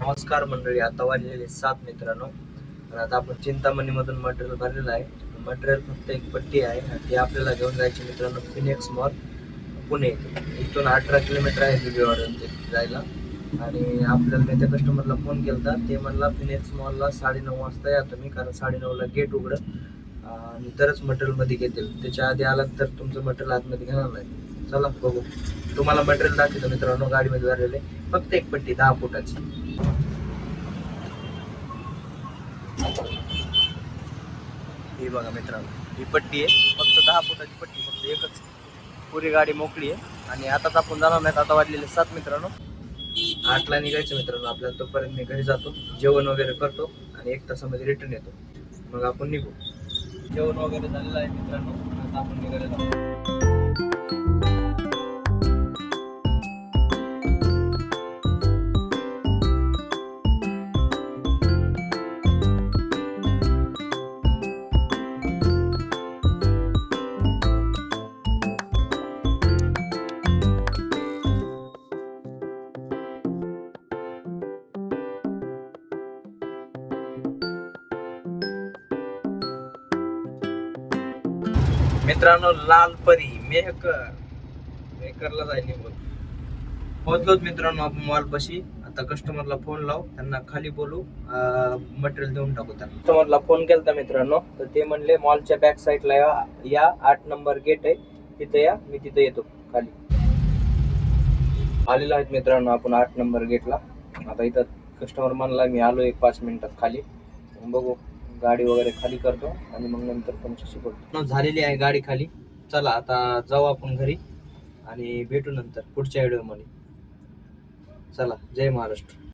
नमस्कार मंडळी, आता वाजलेले 7 मित्रांनो. आणि आता आपण चिंतामणी मधून मटेरियल भरलेलं आहे. मटेरियल फक्त एक पट्टी आहे आणि ती आपल्याला घेऊन जायची मित्रांनो फिनिक्स मॉल पुणे. इथून 18 किलोमीटर आहे दिवेवाडून जायला. आणि आपल्याला मी त्या कस्टमरला फोन केला, ते म्हणला फिनिक्स मॉलला 9:30 वाजता या तुम्ही, कारण 9:30ला गेट उघडत आणि तरच मटेरियल मध्ये घेतील. त्याच्या आधी आलात तर तुमचं मटेरियल आतमध्ये घेणार नाही. चला बघू, तुम्हाला मटेरियल दाखवतो मित्रांनो. गाडीमध्ये भरलेले फक्त एक पट्टी 10 फुटाची. ही बघा मित्रांनो, ही पट्टी आहे, फक्त 10 फुटाची पट्टी, फक्त एकच. पुरी गाडी मोकळी आहे आणि आताच आपण जाणार नाहीत. आता वाजलेले 7 मित्रांनो. 8ला निघायचं मित्रांनो आपल्याला. तोपर्यंत मी घरी जातो, जेवण वगैरे करतो आणि 1 तासामध्ये रिटर्न येतो. मग आपण निघू. जेवण वगैरे झालेलं आहे मित्रांनो. आता आपण निघायला जाऊ. मित्रांनो, लाल परी मेहकरला जायला निघून पोहोचलोच मित्रांनो आपण मॉल पाशी. आता कस्टमरला फोन लावू, त्यांना खाली बोलू, मटेरियल देऊन टाकू त्यांना. कस्टमरला फोन केलता मित्रांनो, तर ते म्हणले मॉलच्या बॅक साईडला या 8 नंबर गेट आहे, तिथे या, मी तिथे येतो खाली. आलेलो आहेत मित्रांनो आपण 8 नंबर गेटला. आता इथं कस्टमर म्हणला मी आलो 1-5 मिनिटात खाली. बघू, गाडी वगैरे खाली करतो आणि मग नंतर तुमच्याशी बोलतो. झालेली आहे गाडी खाली. चला आता जाऊ आपण घरी आणि भेटू नंतर पुढच्या व्हिडिओ मध्ये. चला, जय महाराष्ट्र.